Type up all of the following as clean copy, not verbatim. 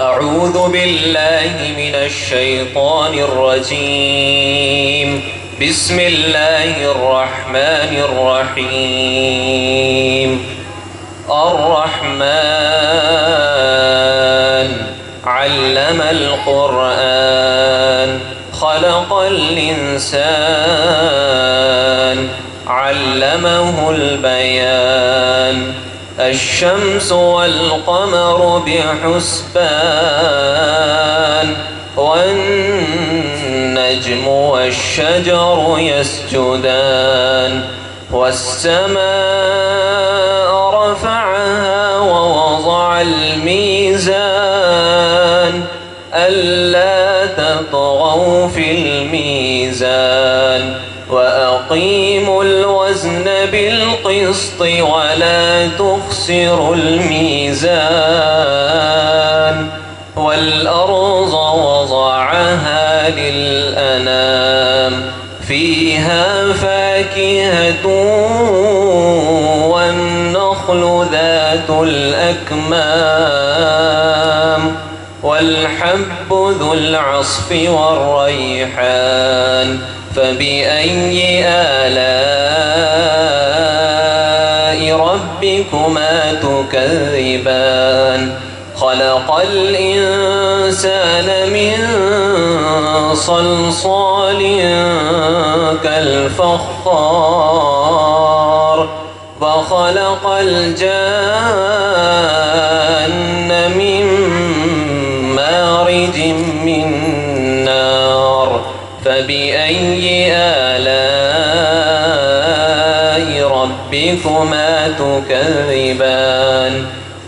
أعوذ بالله من الشيطان الرجيم بسم الله الرحمن الرحيم الرحمن علم القرآن خلق الإنسان علمه البيان الشمس والقمر بحسبان والنجم والنجم والشجر يسجدان والسماء رفعها ووضع الميزان ألا تطغوا في الميزان وأقيموا الوزن بالقسط ولا تخسروا الميزان والأرض وضعها للأنام فيها فاكهة والنخل ذات الأكمام والحب ذو العصف والريحان فبأي آلاء ربكما تكذبان خلق الإنسان من صلصال كالفخار وخلق الجان من مارج من نار فبأي آلاء ربكما تكذبان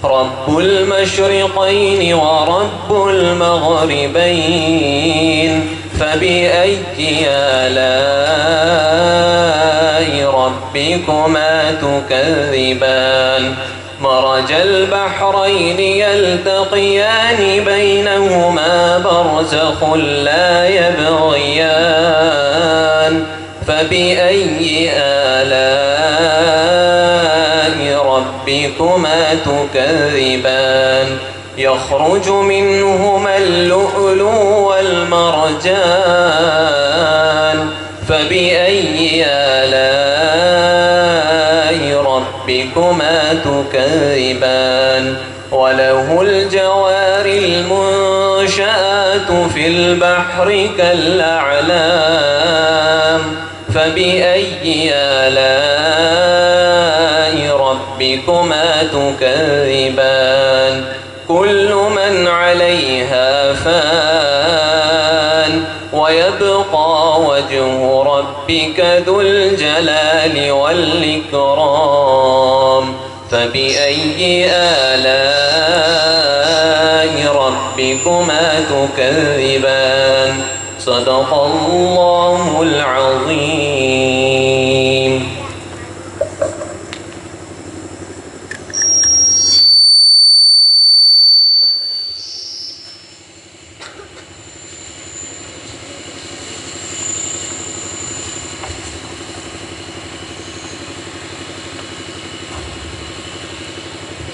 رب المشرقين ورب المغربين فبأي آلاء ربكما تكذبان مرج البحرين يلتقيان بينهما برزخ لا يبغيان فبأي آلاء ربكما تكذبان يخرج منهما اللؤلؤ والمرجان فبأي آلاء ربكما تكذبان وله الجوار المنشآت في البحر كالأعلام فبأي آلاء ربكما تكذبان كل من عليها فان ويبقى وجه ربك ذو الجلال والإكرام فبأي آلاء ربكما تكذبان صدق الله العظيم.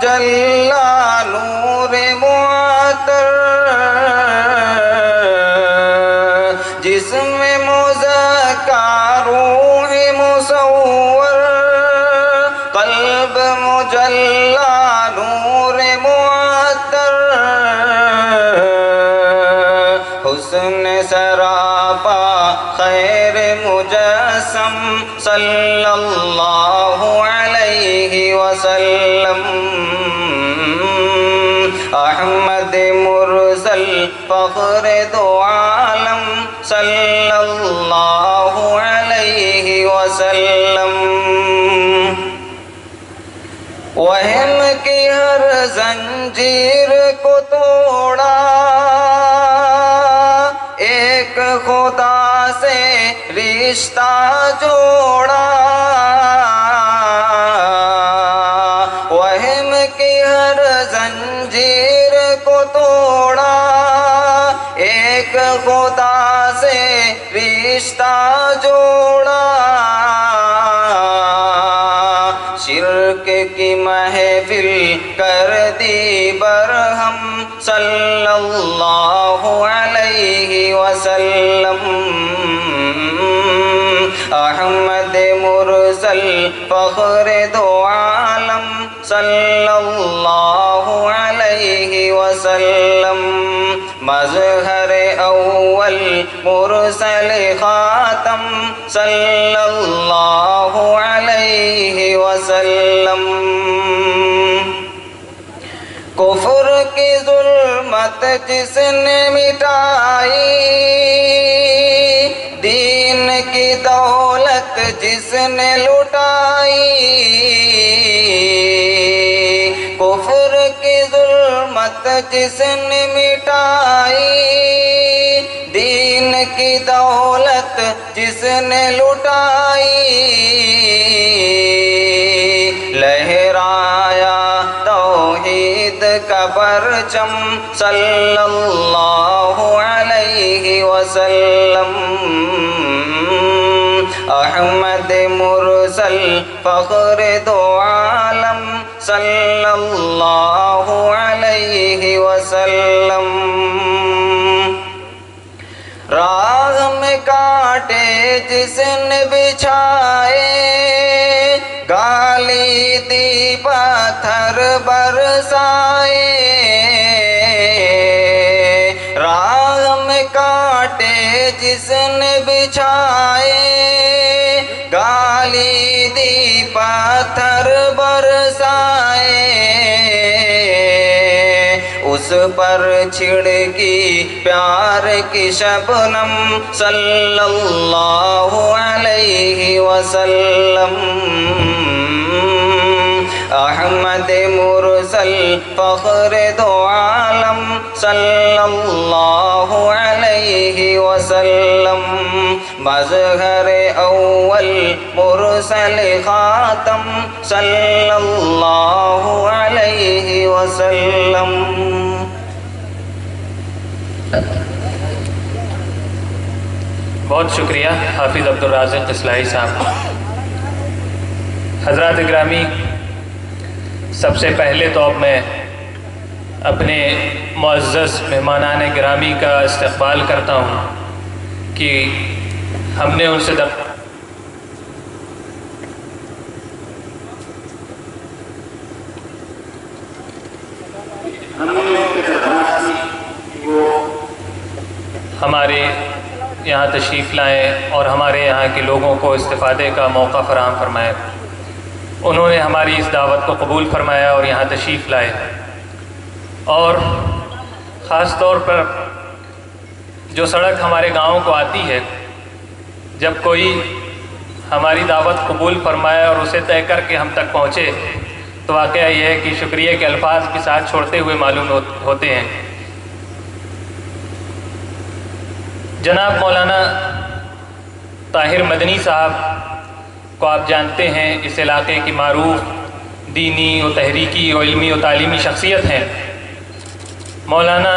مجلہ نور معطر جسم مزکا روح مصور قلب مجلہ نور معطر حسن سراپا خیر مجسم صلی اللہ علیہ وسلم احمد مرسل فخر دو عالم صلی اللہ علیہ وسلم وہم کی ہر زنجیر کو توڑا ایک خدا سے رشتہ جوڑا وہم کی ہر زنجیر کو توڑا ایک خدا سے رشتہ جوڑا شرک کی محفل کر دی برہم صلی اللہ علیہ وسلم احمد مرسل فخر دو عالم صلی اللہ علیہ وسلم مظہر اول مرسل خاتم صلی اللہ علیہ وسلم کفر کی ظلمت جس نے مٹائی دین کی دولت جس نے لٹائی کفر کی ظلمت جس نے مٹائی دین کی دولت جس نے لٹائی لہرایا توحید کا پرچم صلی اللہ علیہ وسلم احمد مرسل فخر دو عالم صلی اللہ علیہ وسلم راہ میں کانٹے جس نے بچھائے گالی دی پتھر برسائے راہ میں کانٹے جس نے بچھائے گالی دی پتھر برسائے اس پر چھڑکی پیار کی شبنم صلی اللہ علیہ وسلم احمد مرسل فخر دو عالم صلی اللہ علیہ وسلم مظہر اول مرسل خاتم صلی اللہ علیہ وسلم بہت شکریہ حافظ عبدالرازق اصلاحی صاحب. حضرات گرامی، سب سے پہلے تو اب میں اپنے معزز مہمانان گرامی کا استقبال کرتا ہوں کہ ہم نے ان سے ہمارے یہاں تشریف لائیں اور ہمارے یہاں کے لوگوں کو استفادے کا موقع فراہم فرمائے. انہوں نے ہماری اس دعوت کو قبول فرمایا اور یہاں تشریف لائے. اور خاص طور پر جو سڑک ہمارے گاؤں کو آتی ہے، جب کوئی ہماری دعوت قبول فرمائے اور اسے طے کر کے ہم تک پہنچے تو واقعہ یہ ہے کہ شکریہ کے الفاظ کے ساتھ چھوڑتے ہوئے معلوم ہوتے ہیں. جناب مولانا طاہر مدنی صاحب کو آپ جانتے ہیں، اس علاقے کی معروف دینی و تحریکی و علمی و تعلیمی شخصیت ہیں. مولانا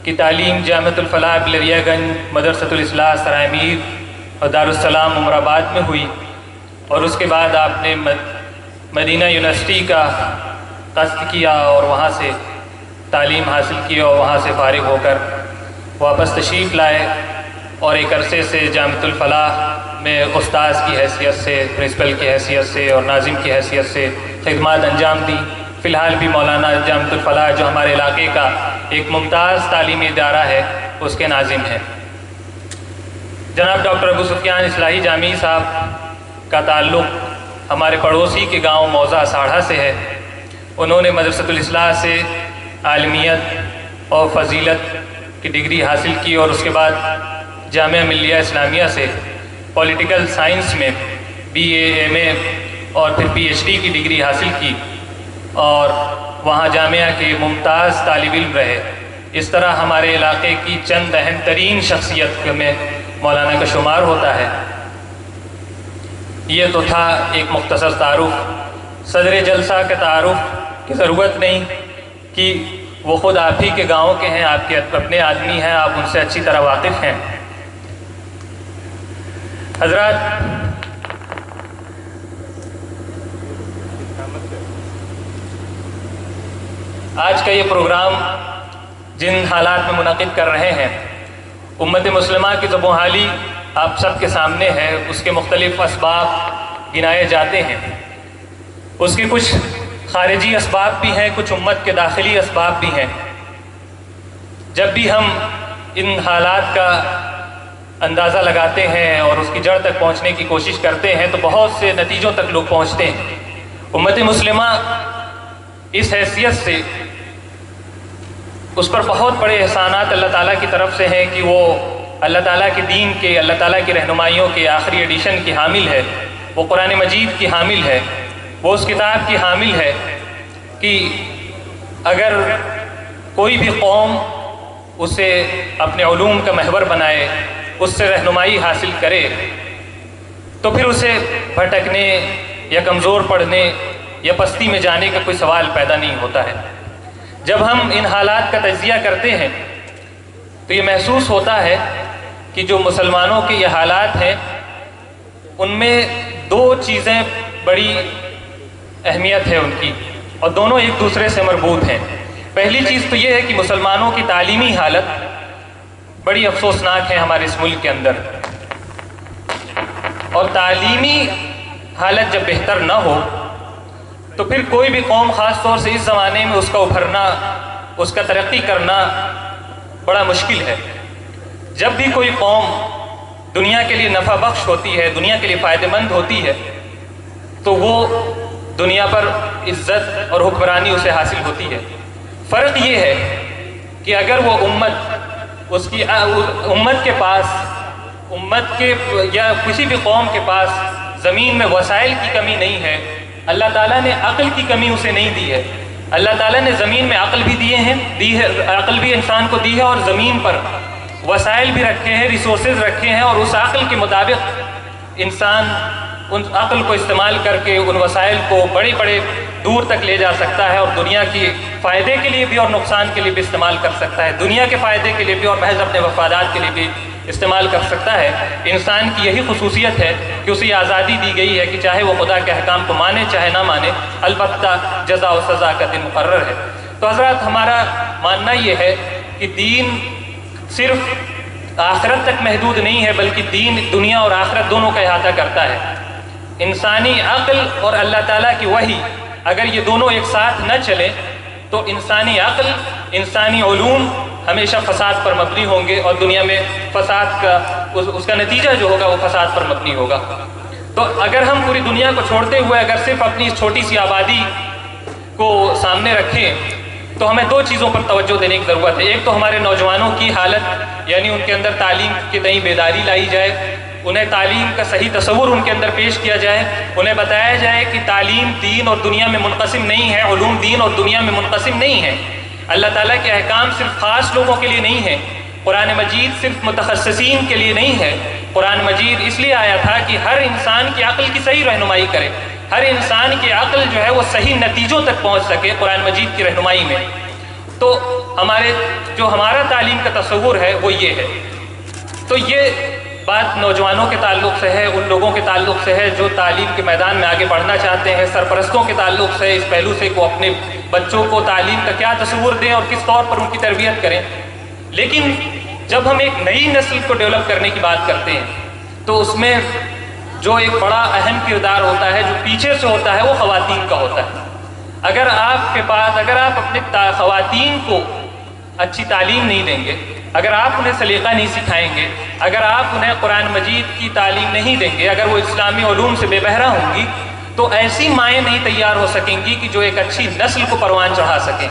کی تعلیم جامعۃ الفلاح بلریا گنج، مدرسۃ الاصلاح سرائے میر اور دارالسلام عمر آباد میں ہوئی، اور اس کے بعد آپ نے مدینہ یونیورسٹی کا قصد کیا اور وہاں سے تعلیم حاصل کی اور وہاں سے فارغ ہو کر واپس تشریف لائے اور ایک عرصے سے جامعۃ الفلاح میں استاذ کی حیثیت سے، پرنسپل کی حیثیت سے اور ناظم کی حیثیت سے خدمات انجام دی۔ فی الحال بھی مولانا جامعۃ الفلاح جو ہمارے علاقے کا ایک ممتاز تعلیمی ادارہ ہے اس کے ناظم ہیں۔ جناب ڈاکٹر ابو سفیان اصلاحی جامعی صاحب کا تعلق ہمارے پڑوسی کے گاؤں موضع ساڑھا سے ہے۔ انہوں نے مدرسۃ الاصلاح سے عالمیت اور فضیلت کی ڈگری حاصل کی اور اس کے بعد جامعہ ملیہ اسلامیہ سے پولیٹیکل سائنس میں BA MA اور پھر PhD کی ڈگری حاصل کی اور وہاں جامعہ کے ممتاز طالب علم رہے۔ اس طرح ہمارے علاقے کی چند اہم ترین شخصیت میں مولانا کا شمار ہوتا ہے۔ یہ تو تھا ایک مختصر تعارف۔ صدر جلسہ کے تعارف کی ضرورت نہیں کہ وہ خود آپ ہی کے گاؤں کے ہیں، آپ کے اپنے آدمی ہیں، آپ ان سے اچھی طرح واقف ہیں۔ حضرات، آج کا یہ پروگرام جن حالات میں منعقد کر رہے ہیں، امت مسلمہ کی زبوں حالی آپ سب کے سامنے ہے۔ اس کے مختلف اسباب گنائے جاتے ہیں۔ اس کے کچھ خارجی اسباب بھی ہیں، کچھ امت کے داخلی اسباب بھی ہیں۔ جب بھی ہم ان حالات کا اندازہ لگاتے ہیں اور اس کی جڑ تک پہنچنے کی کوشش کرتے ہیں تو بہت سے نتیجوں تک لوگ پہنچتے ہیں۔ امت مسلمہ اس حیثیت سے اس پر بہت بڑے احسانات اللہ تعالیٰ کی طرف سے ہیں کہ وہ اللہ تعالیٰ کے دین کے، اللہ تعالیٰ کی رہنمائیوں کے آخری ایڈیشن کی حامل ہے، وہ قرآن مجید کی حامل ہے، وہ اس کتاب کی حامل ہے کہ اگر کوئی بھی قوم اسے اپنے علوم کا محور بنائے، اس سے رہنمائی حاصل کرے تو پھر اسے بھٹکنے یا کمزور پڑنے یا پستی میں جانے کا کوئی سوال پیدا نہیں ہوتا ہے۔ جب ہم ان حالات کا تجزیہ کرتے ہیں تو یہ محسوس ہوتا ہے کہ جو مسلمانوں کے یہ حالات ہیں ان میں دو چیزیں بڑی اہمیت ہے ان کی، اور دونوں ایک دوسرے سے مربوط ہیں۔ پہلی چیز تو یہ ہے کہ مسلمانوں کی تعلیمی حالت بڑی افسوسناک ہے ہمارے اس ملک کے اندر، اور تعلیمی حالت جب بہتر نہ ہو تو پھر کوئی بھی قوم، خاص طور سے اس زمانے میں، اس کا ابھرنا، اس کا ترقی کرنا بڑا مشکل ہے۔ جب بھی کوئی قوم دنیا کے لیے نفع بخش ہوتی ہے، دنیا کے لیے فائدہ مند ہوتی ہے، تو وہ دنیا پر عزت اور حکمرانی اسے حاصل ہوتی ہے۔ فرق یہ ہے کہ اگر وہ امت کے پاس، امت کے یا کسی بھی قوم کے پاس زمین میں وسائل کی کمی نہیں ہے، اللہ تعالیٰ نے عقل کی کمی اسے نہیں دی ہے۔ اللہ تعالیٰ نے زمین میں عقل بھی دی ہے، عقل بھی انسان کو دی ہے، اور زمین پر وسائل بھی رکھے ہیں، ریسورسز رکھے ہیں، اور اس عقل کے مطابق انسان ان عقل کو استعمال کر کے ان وسائل کو بڑے بڑے دور تک لے جا سکتا ہے، اور دنیا کے فائدے کے لیے بھی اور نقصان کے لیے بھی استعمال کر سکتا ہے، دنیا کے فائدے کے لیے بھی اور محض اپنے مفادات کے لیے بھی استعمال کر سکتا ہے۔ انسان کی یہی خصوصیت ہے کہ اسے آزادی دی گئی ہے کہ چاہے وہ خدا کے احکام کو مانے چاہے نہ مانے، البتہ جزا و سزا کا دن مقرر ہے۔ تو حضرات، ہمارا ماننا یہ ہے کہ دین صرف آخرت تک محدود نہیں ہے، بلکہ دین دنیا اور آخرت دونوں کا احاطہ کرتا ہے۔ انسانی عقل اور اللہ تعالیٰ کی وحی، اگر یہ دونوں ایک ساتھ نہ چلیں تو انسانی عقل، انسانی علوم ہمیشہ فساد پر مبنی ہوں گے، اور دنیا میں فساد کا اس کا نتیجہ جو ہوگا وہ فساد پر مبنی ہوگا۔ تو اگر ہم پوری دنیا کو چھوڑتے ہوئے اگر صرف اپنی اس چھوٹی سی آبادی کو سامنے رکھیں تو ہمیں دو چیزوں پر توجہ دینے کی ضرورت ہے۔ ایک تو ہمارے نوجوانوں کی حالت، یعنی ان کے اندر تعلیم کے تئیں بیداری لائی جائے، انہیں تعلیم کا صحیح تصور ان کے اندر پیش کیا جائے، انہیں بتایا جائے کہ تعلیم دین اور دنیا میں منقسم نہیں ہے، علوم دین اور دنیا میں منقسم نہیں ہے۔ اللہ تعالیٰ کے احکام صرف خاص لوگوں کے لیے نہیں ہے، قرآن مجید صرف متخصصین کے لیے نہیں ہے۔ قرآن مجید اس لیے آیا تھا کہ ہر انسان کی عقل کی صحیح رہنمائی کرے، ہر انسان کی عقل جو ہے وہ صحیح نتیجوں تک پہنچ سکے قرآن مجید کی رہنمائی میں۔ تو ہمارا تعلیم کا تصور ہے وہ یہ ہے۔ تو یہ بات نوجوانوں کے تعلق سے ہے، ان لوگوں کے تعلق سے ہے جو تعلیم کے میدان میں آگے بڑھنا چاہتے ہیں، سرپرستوں کے تعلق سے اس پہلو سے کو اپنے بچوں کو تعلیم کا کیا تصور دیں اور کس طور پر ان کی تربیت کریں۔ لیکن جب ہم ایک نئی نسل کو ڈیولپ کرنے کی بات کرتے ہیں تو اس میں جو ایک بڑا اہم کردار ہوتا ہے جو پیچھے سے ہوتا ہے وہ خواتین کا ہوتا ہے۔ اگر آپ اپنے خواتین کو اچھی تعلیم نہیں دیں گے، اگر آپ انہیں سلیقہ نہیں سکھائیں گے، اگر آپ انہیں قرآن مجید کی تعلیم نہیں دیں گے، اگر وہ اسلامی علوم سے بے بہرہ ہوں گی تو ایسی مائیں نہیں تیار ہو سکیں گی کہ جو ایک اچھی نسل کو پروان چڑھا سکیں۔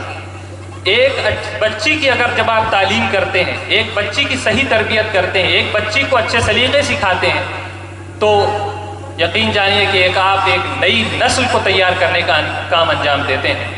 ایک بچی کی اگر جب آپ تعلیم کرتے ہیں، ایک بچی کی صحیح تربیت کرتے ہیں، ایک بچی کو اچھے سلیقے سکھاتے ہیں تو یقین جانیے کہ آپ ایک نئی نسل کو تیار کرنے کا کام انجام دیتے ہیں۔